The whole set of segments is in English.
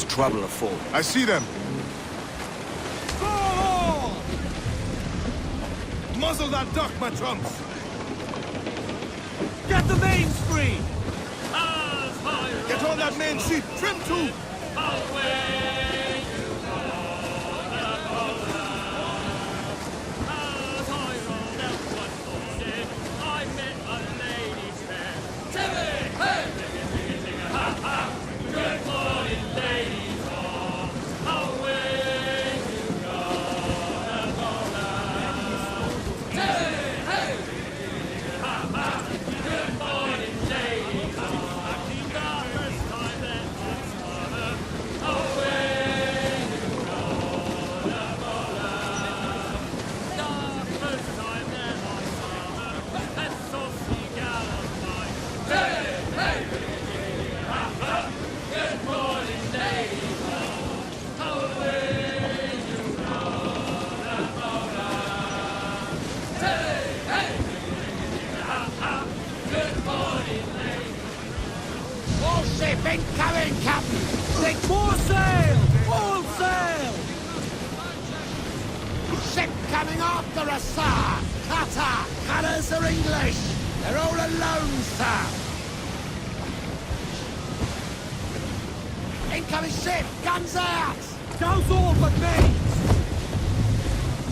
There's trouble afoot. I see them. Oh! Muzzle that duck, my trunks! Get the mains free! Get on that main sheet! Trim too! Incoming, Captain! Take more sail! All sail! Ship coming after us, sir! Cutter! Cutters are English! They're all alone, sir! Incoming ship! Guns out! Douse all but mains!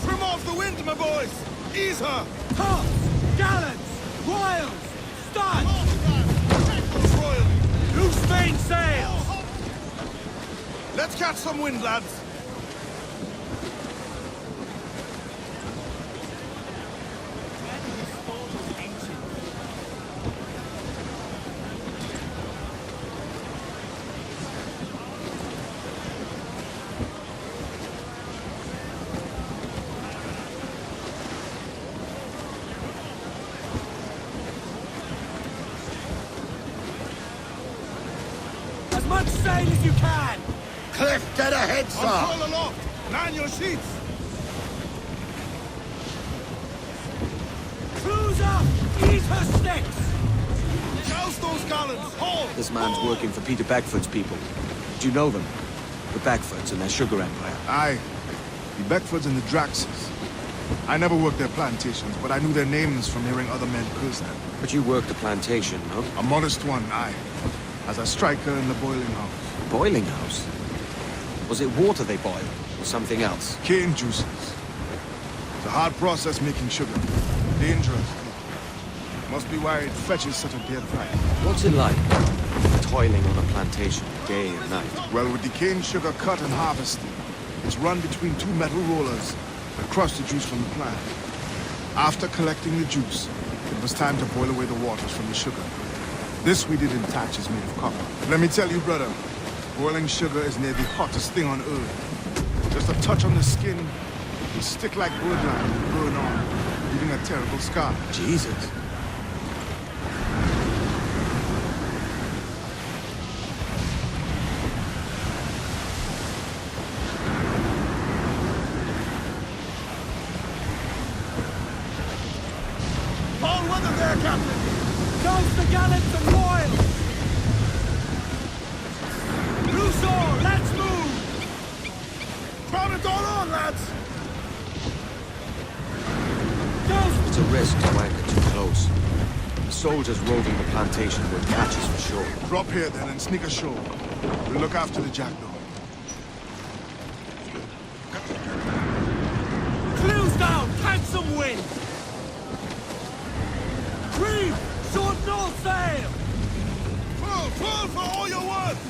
Trim off the wind, my boys! Ease her! Tops! Gallants! Royals! Studs! Royal! Loose main sails! Let's catch some wind, lads! As much sail as you can! Cliff, dead ahead, sir! Control aloft! Man your sheets! Cruise up! Eat her sticks! Joust those gallants! Haul! This man's working for Peter Beckford's people. Do you know them? The Beckfords and their sugar empire. Aye. The Beckfords and the Draxes. I never worked their plantations, but I knew their names from hearing other men curse them. But you worked the plantation, no? A modest one, aye. As a striker in the boiling house. Boiling house? Was it water they boiled, or something else? Cane juices. It's a hard process making sugar. Dangerous. Must be why it fetches such a dear price. What's it like, toiling on a plantation, day and night? Well, with the cane sugar cut and harvested, it's run between two metal rollers that crush the juice from the plant. After collecting the juice, it was time to boil away the waters from the sugar. This we did in thatches made of copper. Let me tell you, brother, boiling sugar is near the hottest thing on earth. Just a touch on the skin, will stick like birdlime and burn on, leaving a terrible scar. Jesus. All weather there, Captain! Douse the gallants and royals! Loose oar! Let's move! Crowd it all on, lads! Douse! It's a risk to anchor too close. The soldiers roving the plantation will catch us for sure. Drop here then and sneak ashore. We'll look after the jackdaw. Clews down! Catch some wind! Reef! Short north sail! Pull for all you're worth!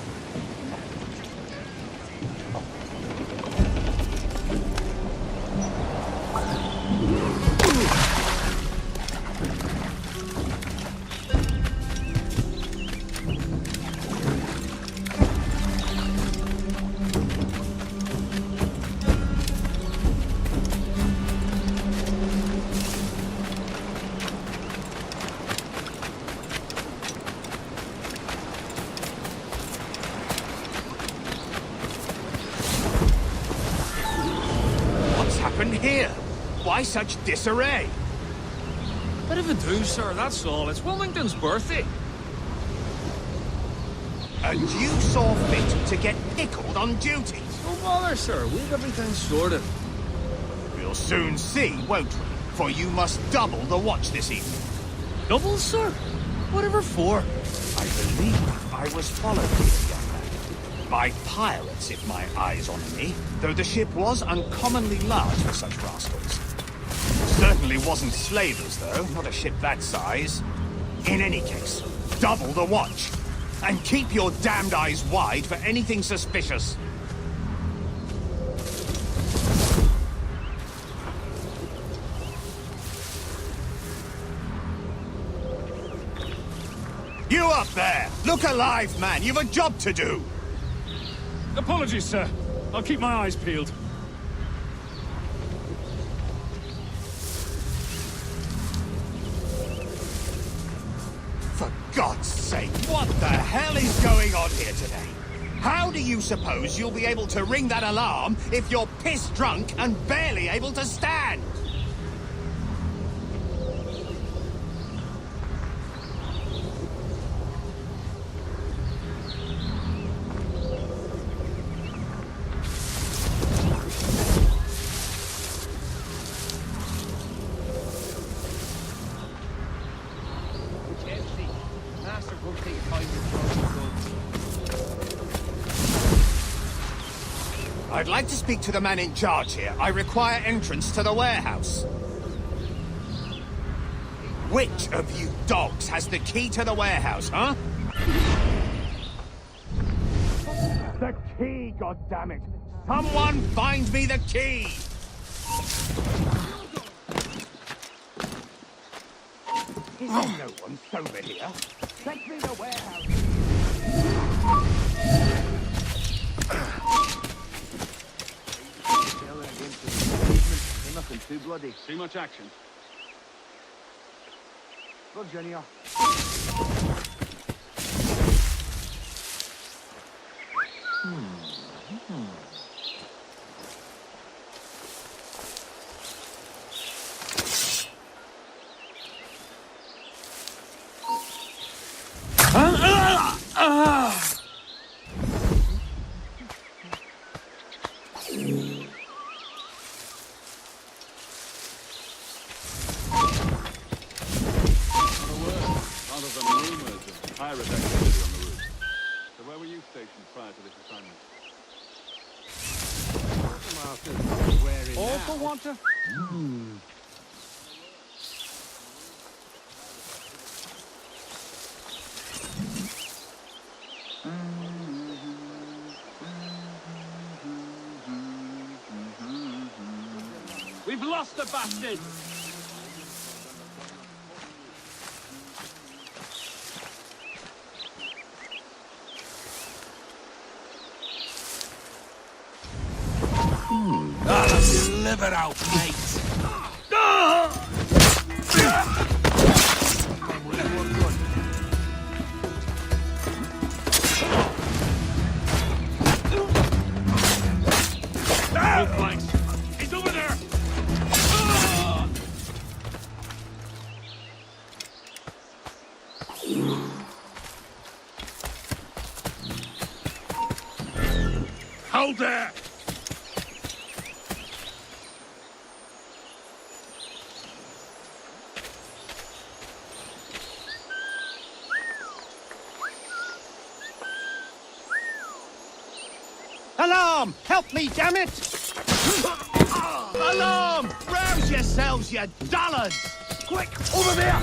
Here? Why such disarray? Bit of a do, sir, that's all. It's Wilmington's birthday. And you saw fit to get pickled on duty. Don't bother, sir. We've everything sorted. We'll soon see, won't we? For you must double the watch this evening. Double, sir? Whatever for? I believe I was followed here, young man. By pirates, if my eye's on me. Though the ship was uncommonly large for such rascals. Certainly wasn't slavers, though. Not a ship that size. In any case, double the watch. And keep your damned eyes wide for anything suspicious. You up there! Look alive, man! You've a job to do! Apologies, sir. I'll keep my eyes peeled. For God's sake, what the hell is going on here today? How do you suppose you'll be able to ring that alarm if you're piss drunk and barely able to stand? I'd like to speak to the man in charge here. I require entrance to the warehouse. Which of you dogs has the key to the warehouse, huh? The key, goddammit! Someone find me the key! Is there no one sober here? Fetch me the warehouse! Nothing too bloody. Too much action. Good, Jenny. Pirate activity on the route. So where were you stationed prior to this assignment? All for water? We've lost the bastard! Live it out, mate. Both flanks. He's over there! Hold there! Alarm! Help me, damn it! Alarm! Rouse yourselves, you dullards! Quick, over there!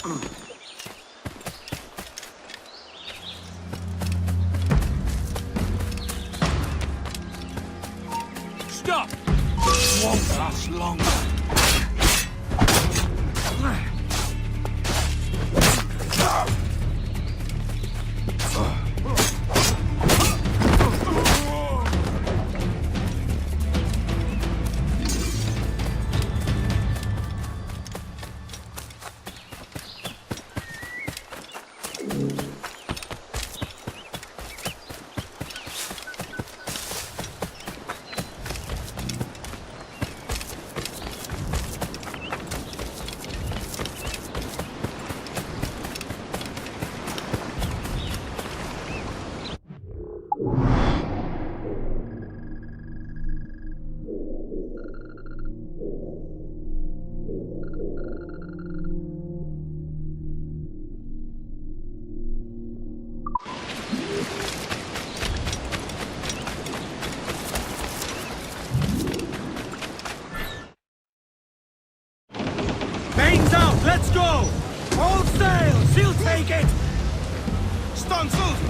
Stop! Won't last long. Mains out, let's go! All sail, she'll take it! Stunsails!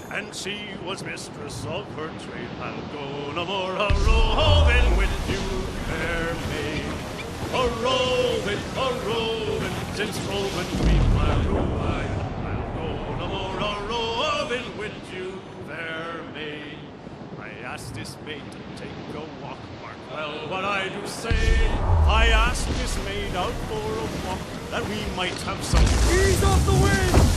And she was mistress of her trade. I'll go no more a-roving with you, fair maid. A-roving, since roving we my ride. I'll go no more a-roving with you, fair maid. I asked this maid to take a walk, mark well what I do say. I asked this maid out for a walk, that we might have some... Ease off the wind!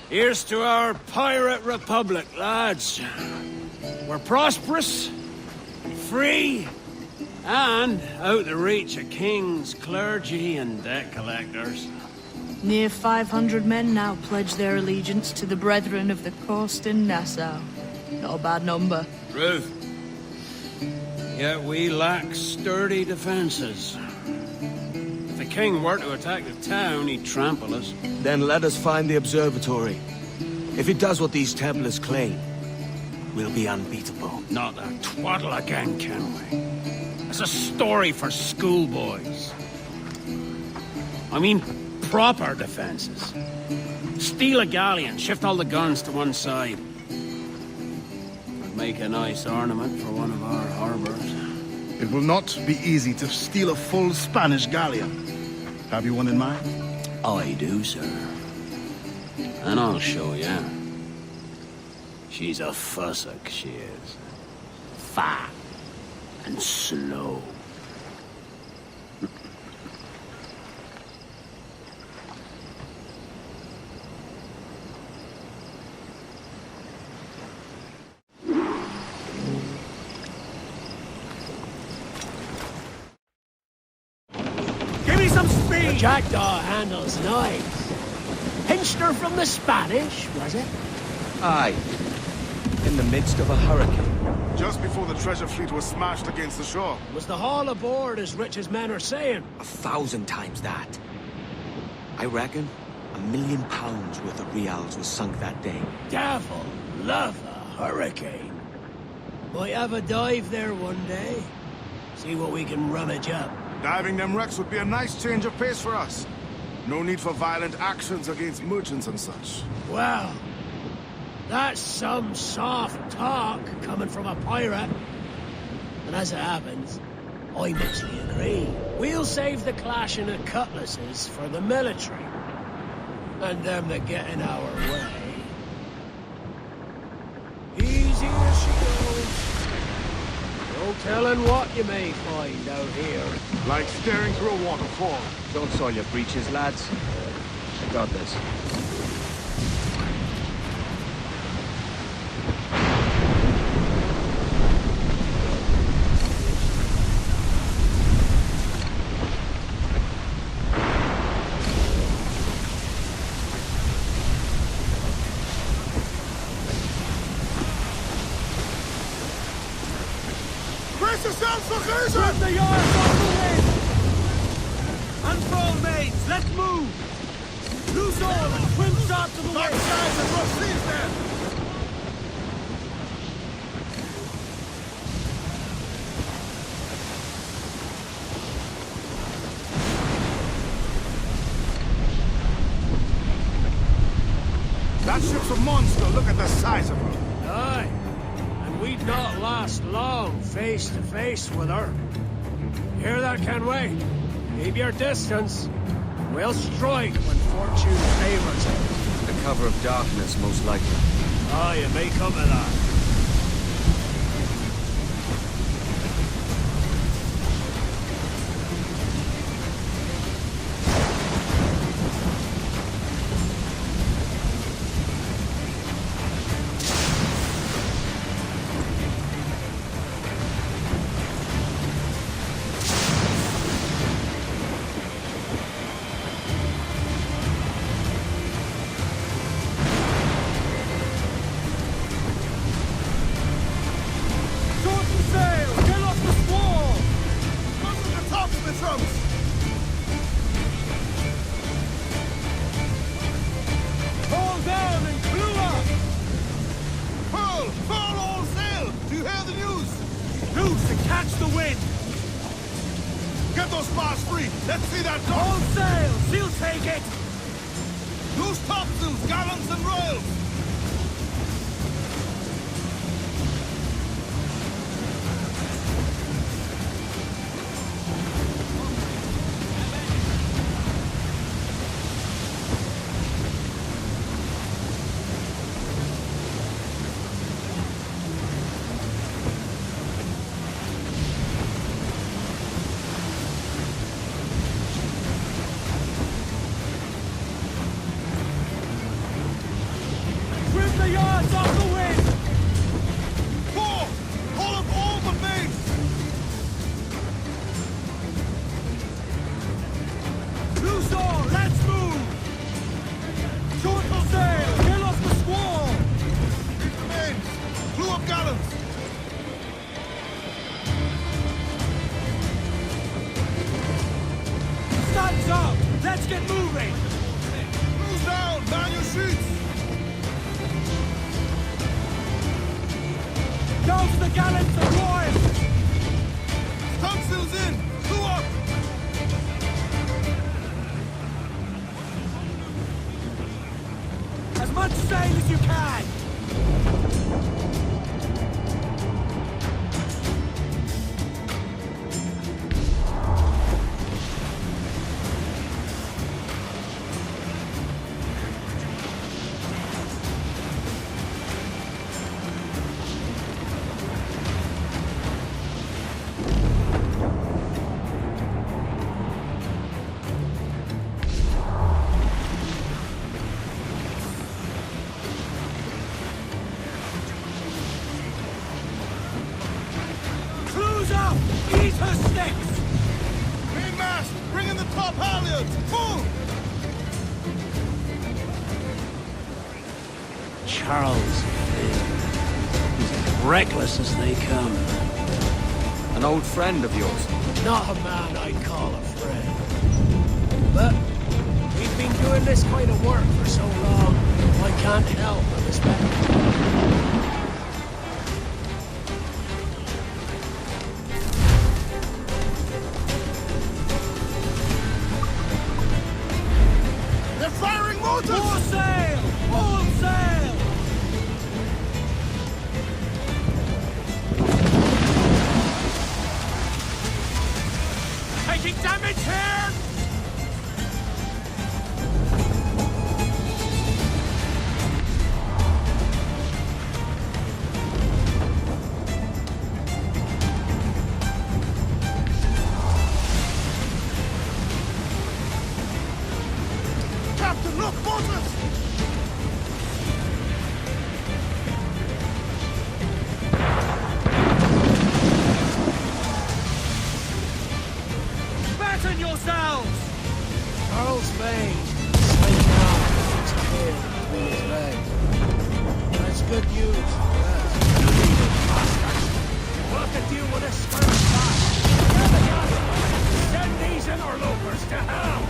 Here's to our pirate republic, lads. We're prosperous, free, and out the reach of kings, clergy, and debt collectors. Near 500 men now pledge their allegiance to the Brethren of the Coast in Nassau. Not a bad number. Truth. Yet we lack sturdy defenses. If the king were to attack the town, he'd trample us. Then let us find the observatory. If it does what these Templars claim, we'll be unbeatable. Not that twaddle again, can we? It's a story for schoolboys. I mean, proper defenses. Steal a galleon, shift all the guns to one side. Would make a nice ornament for one of our harbors. It will not be easy to steal a full Spanish galleon. Have you one in mind? I do, sir. And I'll show you. She's a fussock, she is. Fat and slow. Give me some speed! The jackdaw handles knives. Pinched her from the Spanish, was it? Aye. In the midst of a hurricane. Just before the treasure fleet was smashed against the shore. Was the haul aboard as rich as men are saying? 1,000 times that. I reckon £1 million worth of reals was sunk that day. Devil love a hurricane. Might have a dive there one day. See what we can rummage up. Diving them wrecks would be a nice change of pace for us. No need for violent actions against merchants and such. Well, that's some soft talk coming from a pirate. And as it happens, I mostly agree. We'll save the clashing of cutlasses for the military. And them that get in our way. Easy as she goes. No telling what you may find out here. Like staring through a waterfall. Don't soil your breeches, lads. I got this. Brace yourselves for collision! Rip the yards off the wind! Unfurl, mates! Let's move! Loose all and swim start to the Back wind! sides and rough seas then! That ship's a monster. Look at the size of her. Aye, and we'd not last long face to face with her. Hear that, Kenway? Keep your distance. We'll strike when fortune favors us. The cover of darkness, most likely. Aye, it may come to that. Get those spars free! Let's see that dock! All sails! He'll take it! Loose topsails, gallants and royals! The yards off the wind! Four! Hold up all the mains! Loose all! Let's move! Short the sail! Get off the squall! Keep the mains! Clew up gallants! Studs up! Let's get moving! Cruise down! Man your sheets! Douse the gallants and royals! Topsails in! Clew up! As much sail as you can! Up! Eat her sticks! Mainmast! Bring in the top halyards! Move! Charles He's as reckless as they come. An old friend of yours. Not a man I'd call a friend. But we've been doing this kind of work for so long, I can't help but respect him. use. What to deal with this first class? Send these interlopers to hell!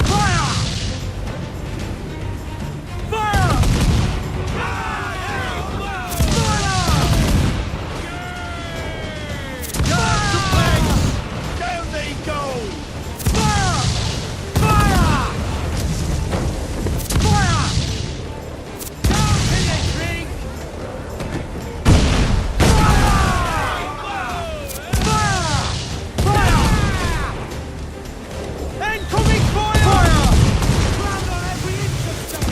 Fire! Fire! Down they go! Fire! Fire! Fire! Down to the drink! Incoming fire! Fire! Ground on every inch of them!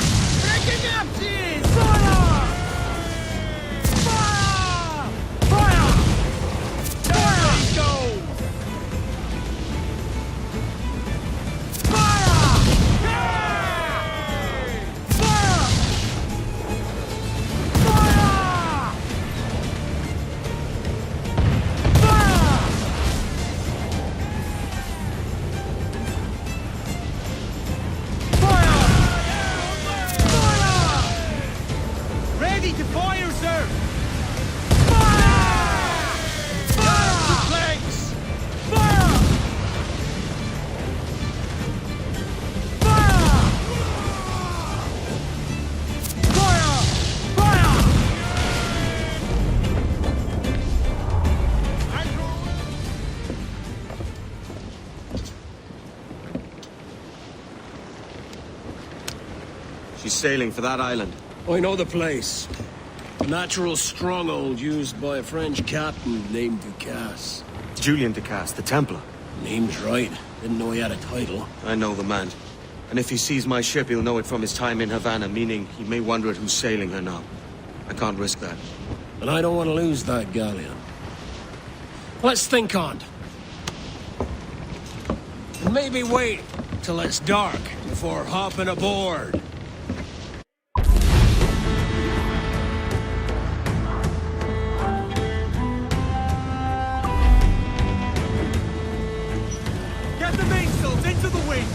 Breaking up, jeez! Fire! Fire! Fire! Down they go! Fire! Fire! Fire! Ready to fire, sir! Fire! Fire! Flanks! Fire! Fire! Fire! Fire! She's sailing for that island. I know the place. A natural stronghold used by a French captain named Ducasse. Julian Ducasse, the Templar. Name's right. Didn't know he had a title. I know the man. And if he sees my ship, he'll know it from his time in Havana, meaning he may wonder at who's sailing her now. I can't risk that. And I don't want to lose that galleon. Let's think on it. And maybe wait till it's dark before hopping aboard. Get the mainsails into the wind!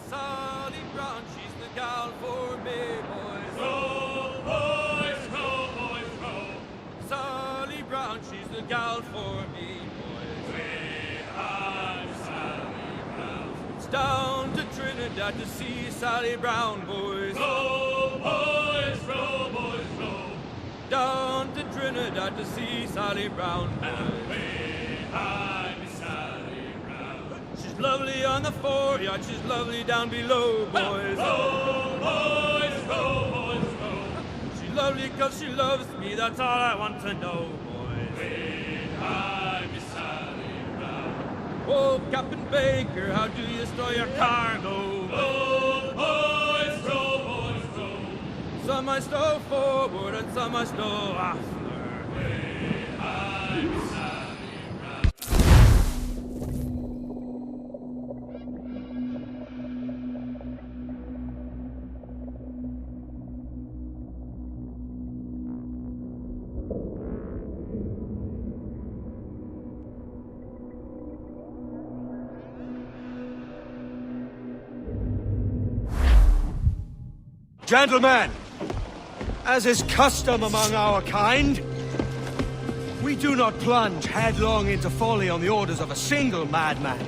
Sally Brown, she's the gal for me, boys. Row. Sally Brown, she's the gal for me, boys. Sally Brown. It's down to Trinidad to see Sally Brown, boys. Row. Down to Trinidad to see Sally Brown, boys. She's lovely on the foreyard, she's lovely down below, boys. Row. She's lovely 'cause she loves me, that's all I want to know, boys. Oh, Captain Baker, how do you store your cargo? Some I stow forward and some I stow after. Gentlemen, as is custom among our kind, we do not plunge headlong into folly on the orders of a single madman,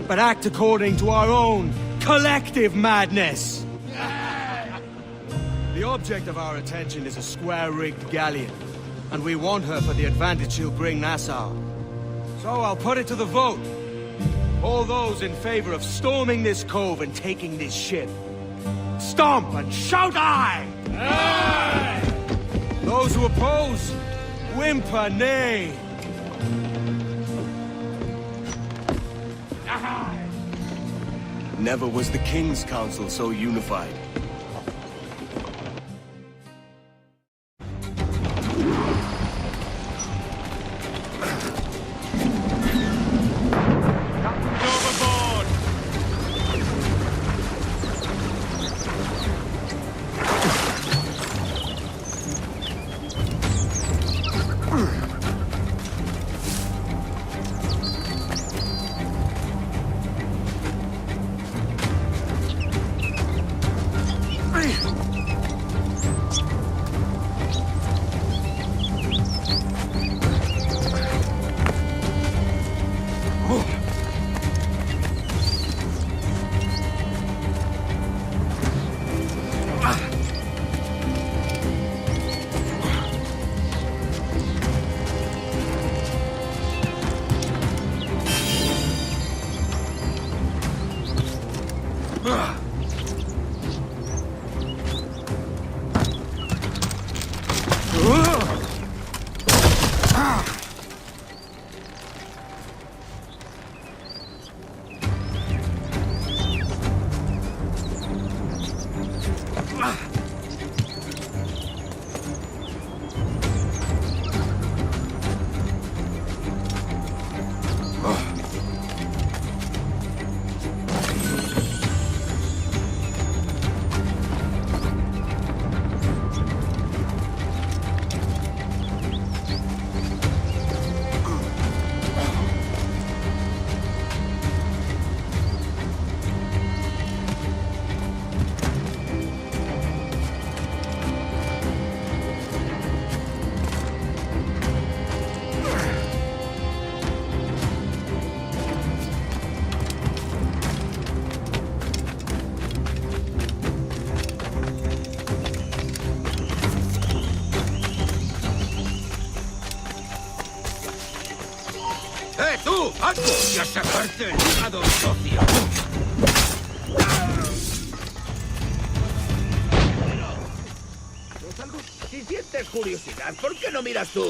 but act according to our own collective madness. The object of our attention is a square-rigged galleon, and we want her for the advantage she'll bring Nassau. So I'll put it to the vote. All those in favor of storming this cove and taking this ship, stomp and shout aye! Aye! Those who oppose, whimper nay. Aye! Never was the King's Council so unified. tú! ¡Alto! ¡Y a sacarte el hígado, socio! Si sientes curiosidad, ¿por qué no miras tú?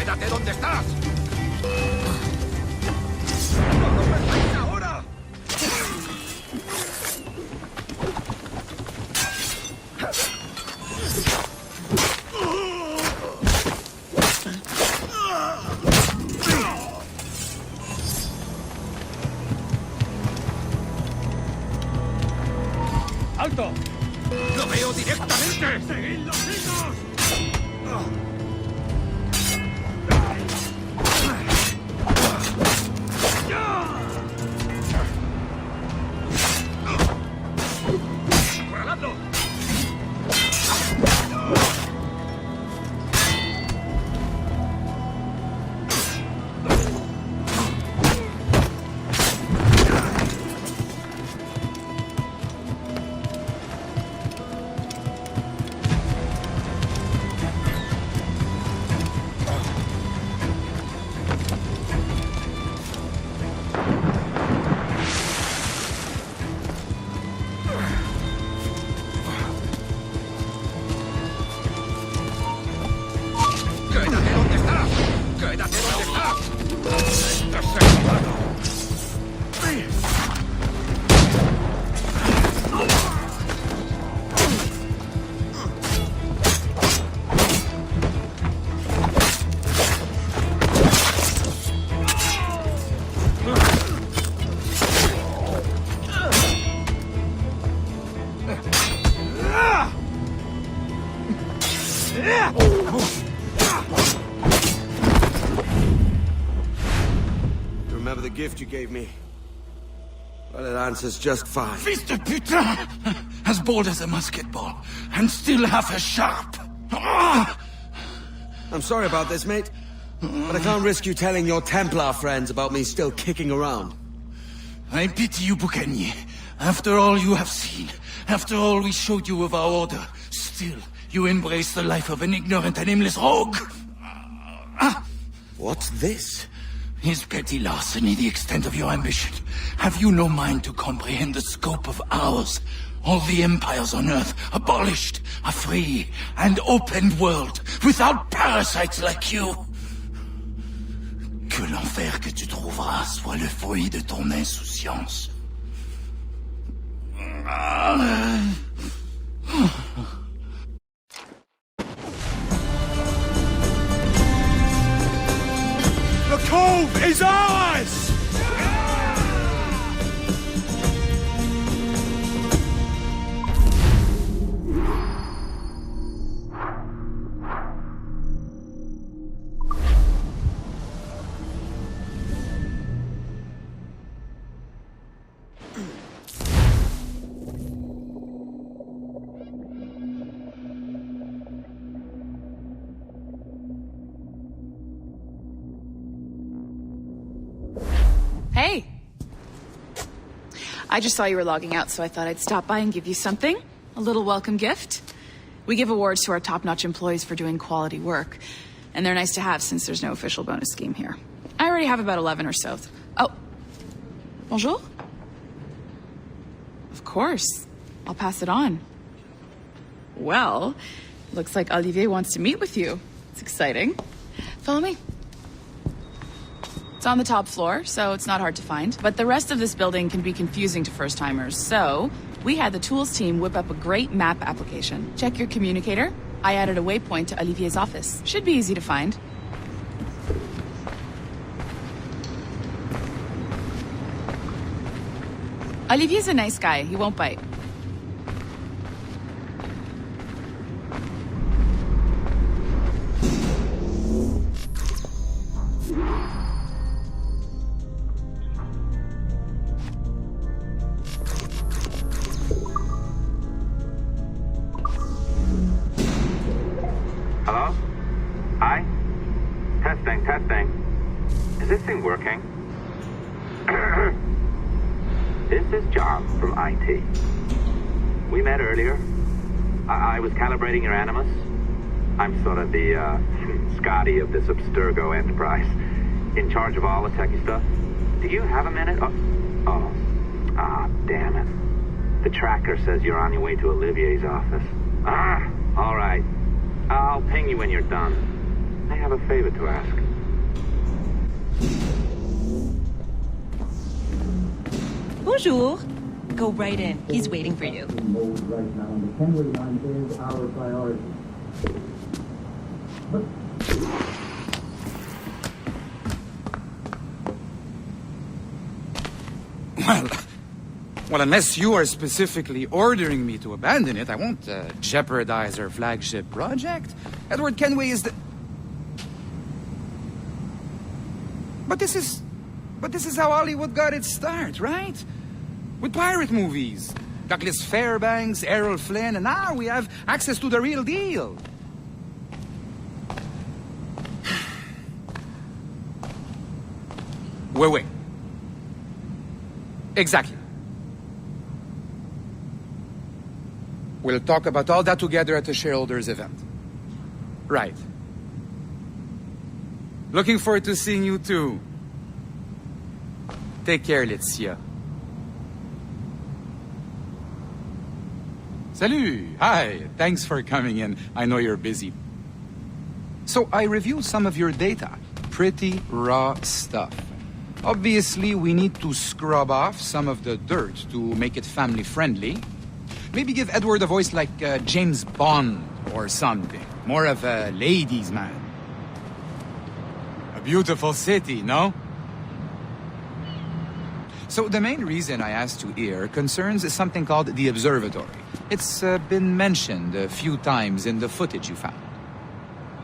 ¡Quédate donde estás! ¡Todos vengáis ahora! ¡Alto! ¡Lo veo directamente! ¡Seguid los hijos! ¡Acorraladlo! have the gift you gave me. Well, it answers just fine. Fils de putain! As bold as a musket ball, and still half as sharp. Ah! I'm sorry about this, mate. But I can't risk you telling your Templar friends about me still kicking around. I pity you, Boucanier. After all you have seen, after all we showed you of our order, still you embrace the life of an ignorant and aimless rogue. What's this? Is petty larceny the extent of your ambition? Have you no mind to comprehend the scope of ours? All the empires on Earth abolished, a free and open world, without parasites like you. Que l'enfer que tu trouveras soit le fruit de ton insouciance. The cove is ours! Hey! I just saw you were logging out, so I thought I'd stop by and give you something. A little welcome gift. We give awards to our top-notch employees for doing quality work, and they're nice to have since there's no official bonus scheme here. I already have about 11 or so. Oh. Bonjour? Of course. I'll pass it on. Well, looks like Olivier wants to meet with you. It's exciting. Follow me. It's on the top floor, so it's not hard to find. But the rest of this building can be confusing to first-timers, so we had the tools team whip up a great map application. Check your communicator. I added a waypoint to Olivier's office. Should be easy to find. Olivier's a nice guy. He won't bite. Hello? Hi? Testing. Is this thing working? This is John from IT. We met earlier. I was calibrating your Animus. I'm sort of the, Scotty of this Abstergo enterprise. In charge of all the techie stuff. Do you have a minute? Damn it. The tracker says you're on your way to Olivier's office. All right. I'll ping you when you're done. I have a favor to ask. Bonjour. Go right in. He's waiting for you. Well, unless you are specifically ordering me to abandon it, I won't jeopardize our flagship project. Edward Kenway is the... But this is how Hollywood got its start, right? With pirate movies. Douglas Fairbanks, Errol Flynn, and now we have access to the real deal. Wait. Exactly. We'll talk about all that together at the shareholders event. Right. Looking forward to seeing you too. Take care, Laetitia. Salut! Hi, thanks for coming in. I know you're busy. So I reviewed some of your data. Pretty raw stuff. Obviously, we need to scrub off some of the dirt to make it family-friendly. Maybe give Edward a voice like James Bond or something. More of a ladies' man. A beautiful city, no? So the main reason I asked you here concerns something called the Observatory. It's been mentioned a few times in the footage you found.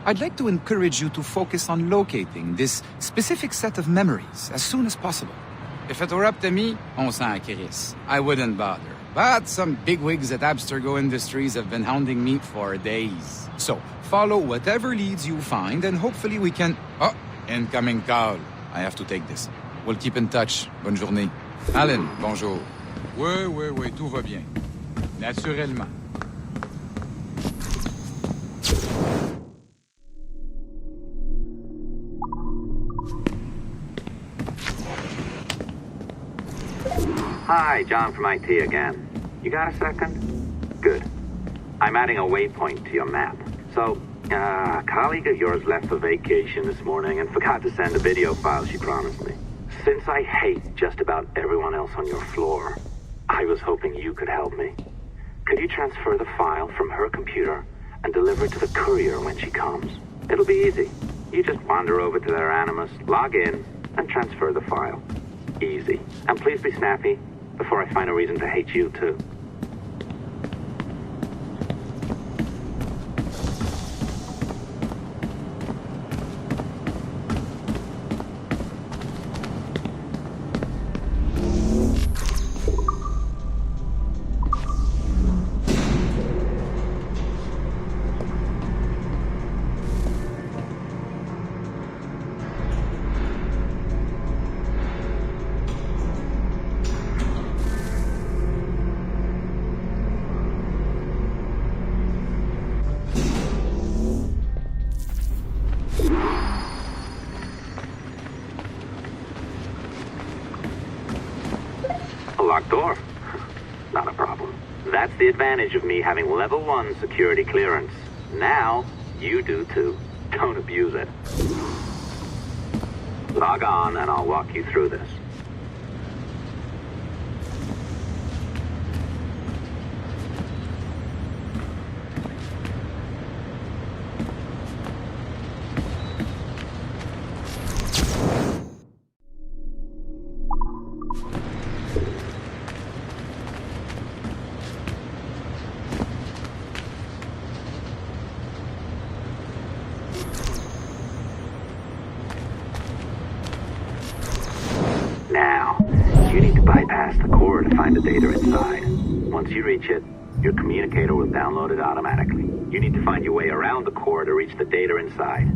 I'd like to encourage you to focus on locating this specific set of memories as soon as possible. If it were up to me, on s'en crisse. I wouldn't bother. But some bigwigs at Abstergo Industries have been hounding me for days. So, follow whatever leads you find, and hopefully we can... Oh, incoming call. I have to take this. We'll keep in touch. Bonne journée. Alan, bonjour. Oui, tout va bien. Naturellement. Hi, John from IT again. You got a second? Good. I'm adding a waypoint to your map. So, a colleague of yours left for vacation this morning and forgot to send a video file she promised me. Since I hate just about everyone else on your floor, I was hoping you could help me. Could you transfer the file from her computer and deliver it to the courier when she comes? It'll be easy. You just wander over to their Animus, log in, and transfer the file. Easy. And please be snappy before I find a reason to hate you too. Locked door? Not a problem. That's the advantage of me having level 1 security clearance. Now, you do too. Don't abuse it. Log on and I'll walk you through this. Now, you need to bypass the core to find the data inside. Once you reach it, your communicator will download it automatically. You need to find your way around the core to reach the data inside.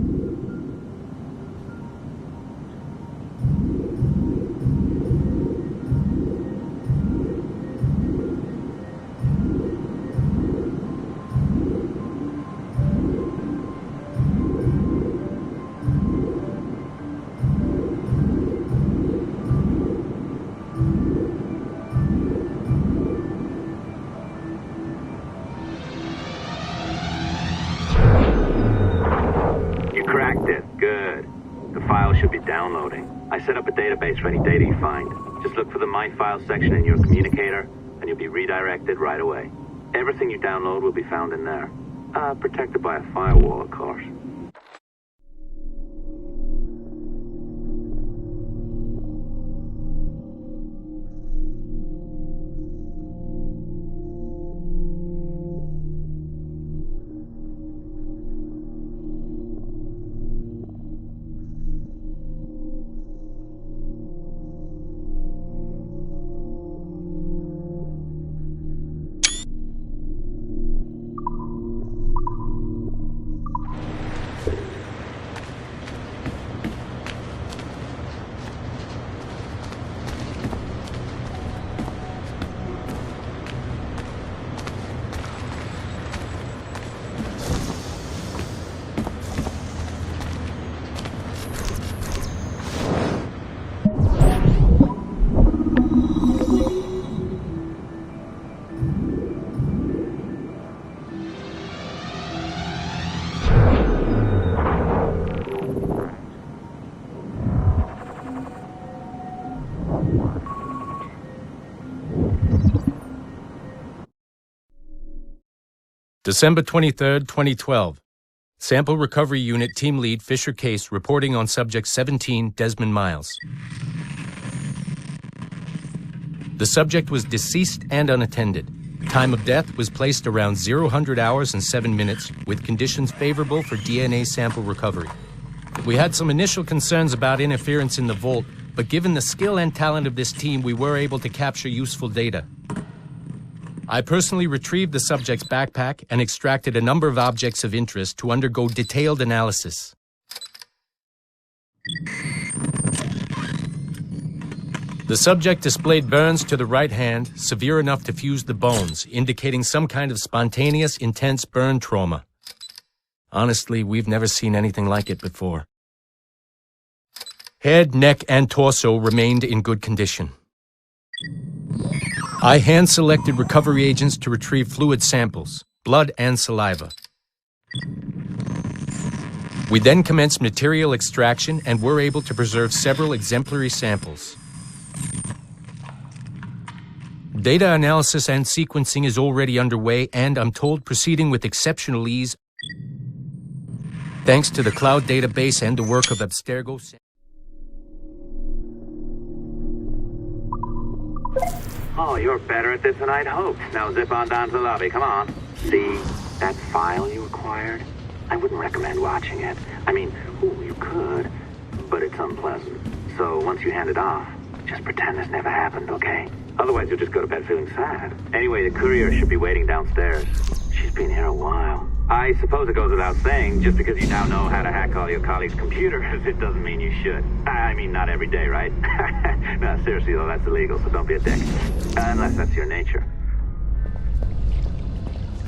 Should be downloading. I set up a database for any data you find. Just look for the My Files section in your communicator, and you'll be redirected right away. Everything you download will be found in there. Protected by a firewall, of course. December 23rd, 2012. Sample Recovery Unit Team Lead Fisher Case reporting on Subject 17, Desmond Miles. The subject was deceased and unattended. Time of death was placed around 0 hours and 7 minutes, with conditions favorable for DNA sample recovery. We had some initial concerns about interference in the vault, but given the skill and talent of this team, we were able to capture useful data. I personally retrieved the subject's backpack and extracted a number of objects of interest to undergo detailed analysis. The subject displayed burns to the right hand, severe enough to fuse the bones, indicating some kind of spontaneous, intense burn trauma. Honestly, we've never seen anything like it before. Head, neck, and torso remained in good condition. I hand-selected recovery agents to retrieve fluid samples, blood and saliva. We then commenced material extraction and were able to preserve several exemplary samples. Data analysis and sequencing is already underway, and I'm told proceeding with exceptional ease thanks to the cloud database and the work of Abstergo. Oh, you're better at this than I'd hoped. Now zip on down to the lobby, come on. See that file you acquired? I wouldn't recommend watching it. I mean, you could, but it's unpleasant. So once you hand it off, just pretend this never happened, okay? Otherwise, you'll just go to bed feeling sad. Anyway, the courier should be waiting downstairs. She's been here a while. I suppose it goes without saying, just because you now know how to hack all your colleagues' computers, it doesn't mean you should. I mean, not every day, right? No, seriously, though, that's illegal, so don't be a dick. Unless that's your nature.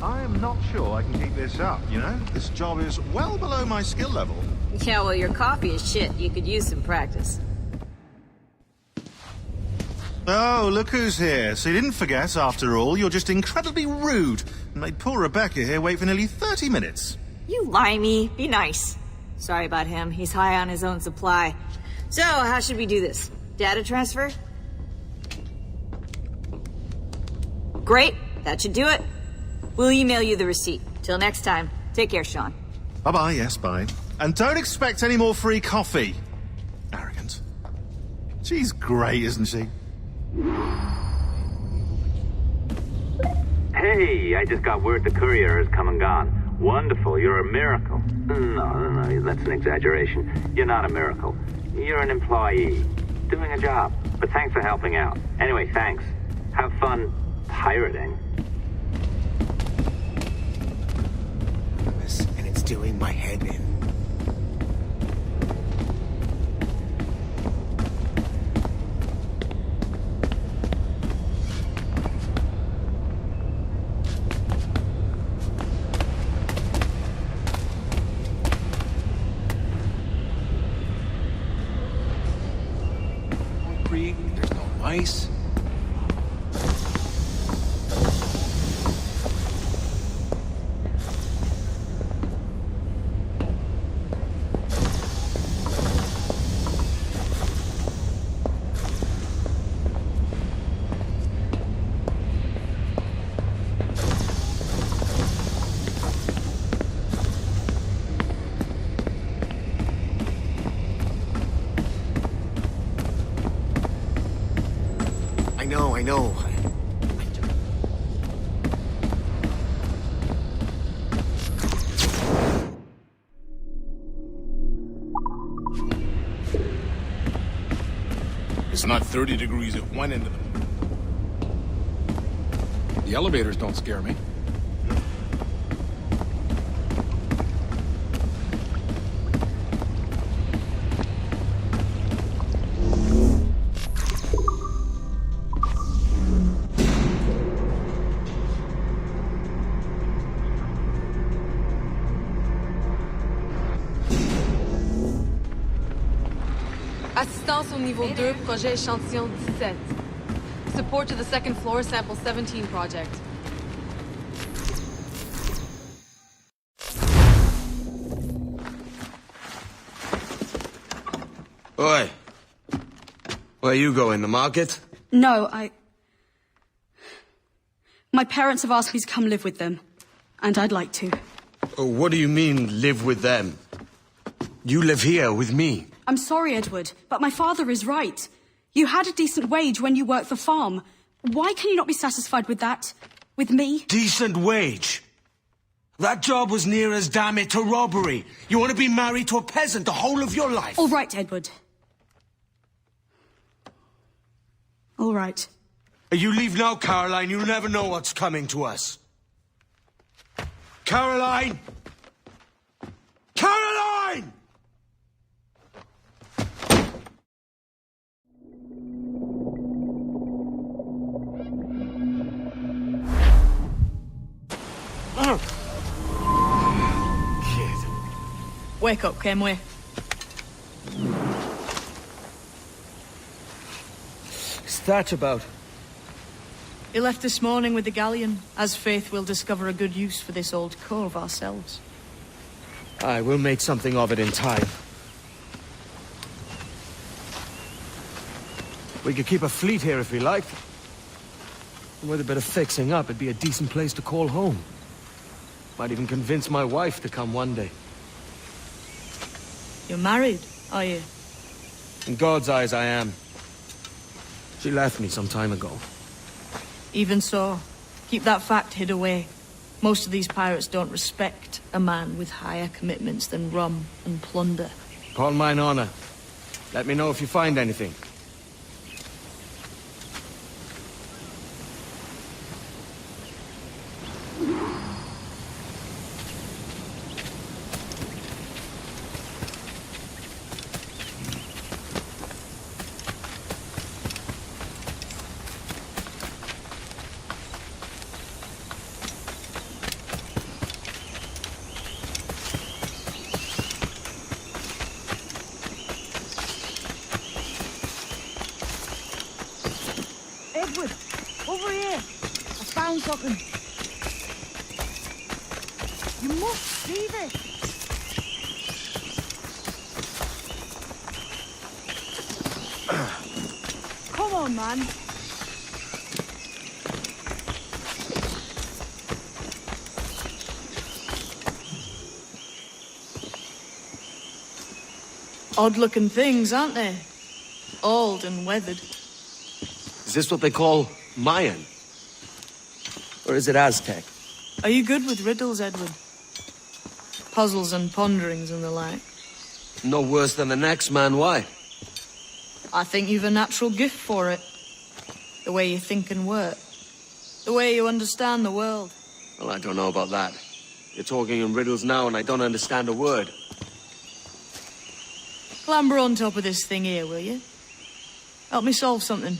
I am not sure I can keep this up, you know? This job is well below my skill level. Yeah, well, your coffee is shit. You could use some practice. Oh, look who's here. So you didn't forget, after all, you're just incredibly rude and made poor Rebecca here wait for nearly 30 minutes. You limey. Be nice. Sorry about him. He's high on his own supply. So, how should we do this? Data transfer? Great. That should do it. We'll email you the receipt. Till next time. Take care, Sean. Bye-bye, yes, bye. And don't expect any more free coffee. Arrogant. She's great, isn't she? Hey, I just got word the courier has come and gone. Wonderful, you're a miracle. No, that's an exaggeration. You're not a miracle. You're an employee, doing a job. But thanks for helping out. Anyway, thanks. Have fun pirating. And it's doing my head in. There's no mice. I know. It's not 30 degrees at one end of the moon. The elevators don't scare me. Assistance au niveau 2, projet échantillon 17. Support to the second floor, sample 17 project. Oi. Where you going, the market? No, My parents have asked me to come live with them. And I'd like to. Oh, what do you mean, live with them? You live here with me. I'm sorry, Edward, but my father is right. You had a decent wage when you worked the farm. Why can you not be satisfied with that? With me? Decent wage. That job was near as damn it to robbery. You want to be married to a peasant the whole of your life? All right, Edward. All right. You leave now, Caroline. You'll never know what's coming to us. Caroline! Caroline! Wake up, Kenway. What's that about? He left this morning with the galleon, as faith we'll discover a good use for this old cove ourselves. Aye, we'll make something of it in time. We could keep a fleet here if we liked. And with a bit of fixing up, it'd be a decent place to call home. Might even convince my wife to come one day. You're married, are you? In God's eyes, I am. She left me some time ago. Even so, keep that fact hid away. Most of these pirates don't respect a man with higher commitments than rum and plunder. Upon mine honor. Let me know if you find anything. Edward, over here. I found something. You must see this. Come on, man. Odd-looking things, aren't they? Old and weathered. Is this what they call Mayan? Or is it Aztec? Are you good with riddles, Edward? Puzzles and ponderings and the like? No worse than the next man, why? I think you've a natural gift for it. The way you think and work. The way you understand the world. Well, I don't know about that. You're talking in riddles now and I don't understand a word. Clamber on top of this thing here, will you? Help me solve something.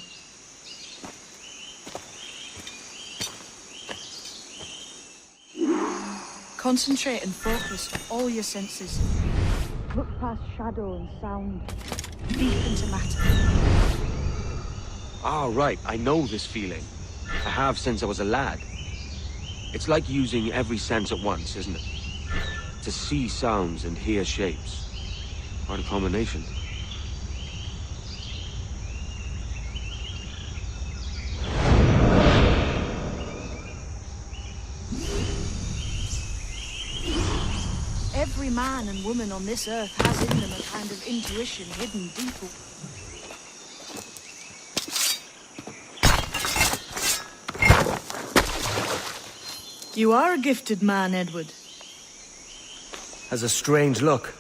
Concentrate and focus all your senses. Look past shadow and sound. Deep into matter. Ah, right. I know this feeling. I have since I was a lad. It's like using every sense at once, isn't it? To see sounds and hear shapes. Quite a combination. Every man and woman on this earth has in them a kind of intuition hidden deep. You are a gifted man, Edward. Has a strange look.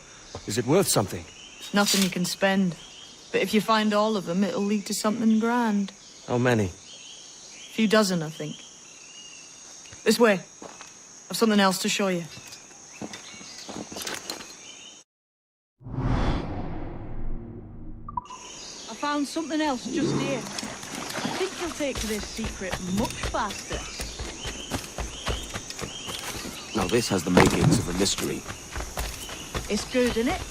Is it worth something? Nothing you can spend. But if you find all of them, it'll lead to something grand. How many? A few dozen, I think. This way. I've something else to show you. I found something else just here. I think you'll take to this secret much faster. Now this has the makings of a mystery. It's good, isn't it?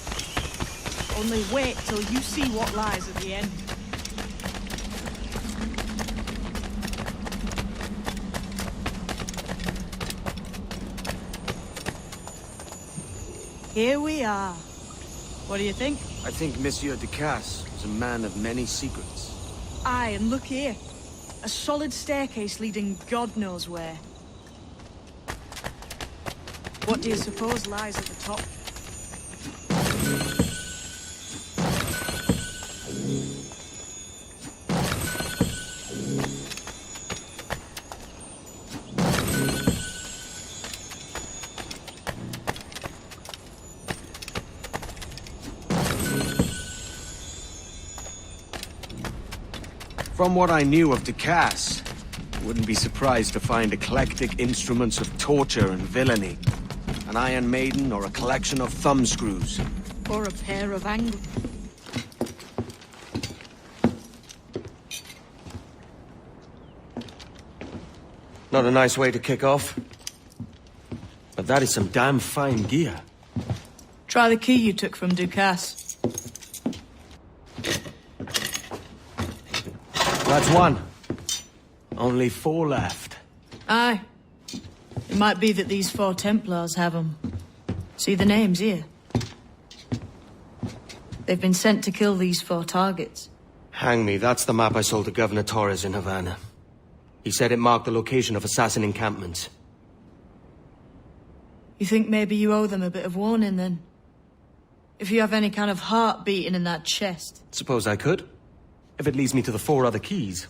Only wait till you see what lies at the end. Here we are. What do you think? I think Monsieur Ducasse is a man of many secrets. Aye, and look here. A solid staircase leading God knows where. What do you suppose lies at the top? From what I knew of Ducasse, I wouldn't be surprised to find eclectic instruments of torture and villainy. An Iron Maiden or a collection of thumbscrews. Or a pair of angles. Not a nice way to kick off. But that is some damn fine gear. Try the key you took from Ducasse. That's one. Only 4 left. Aye. It might be that these 4 Templars have them. See the names here? They've been sent to kill these 4 targets. Hang me, that's the map I sold to Governor Torres in Havana. He said it marked the location of assassin encampments. You think maybe you owe them a bit of warning, then? If you have any kind of heart beating in that chest. Suppose I could. If it leads me to the 4 other keys.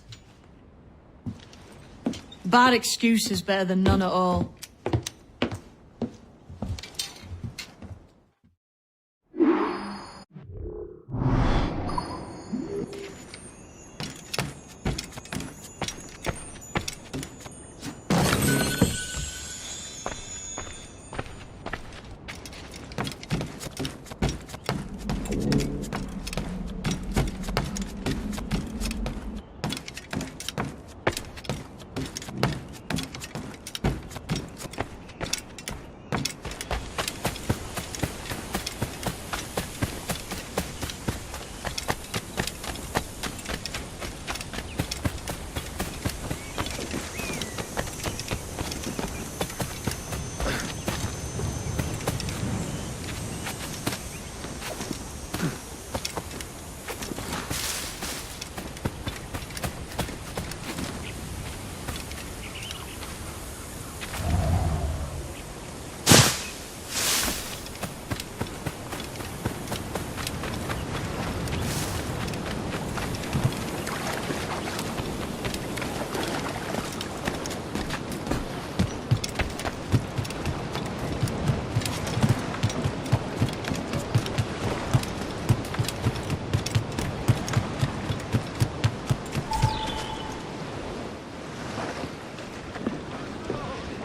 Bad excuse is better than none at all.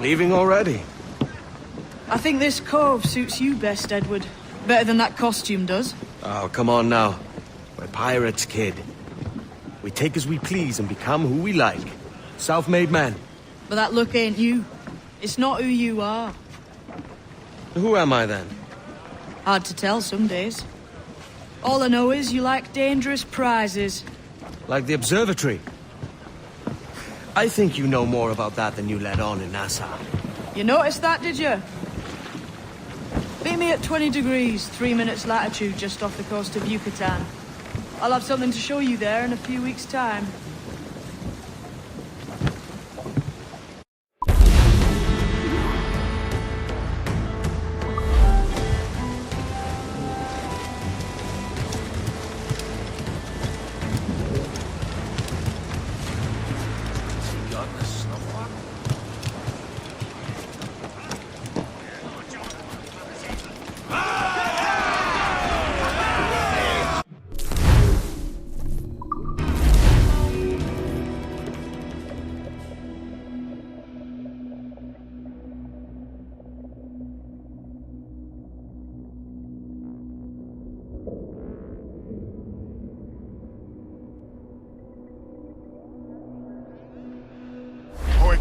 Leaving already? I think this cove suits you best, Edward. Better than that costume does. Oh, come on now. We're pirates, kid. We take as we please and become who we like. Self-made men. But that look ain't you. It's not who you are. Who am I, then? Hard to tell some days. All I know is you like dangerous prizes. Like the observatory. I think you know more about that than you let on in Nassau. You noticed that, did you? Meet me at 20 degrees, 3 minutes latitude just off the coast of Yucatan. I'll have something to show you there in a few weeks' time.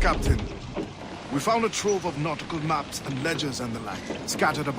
Captain, we found a trove of nautical maps and ledgers and the like, scattered about.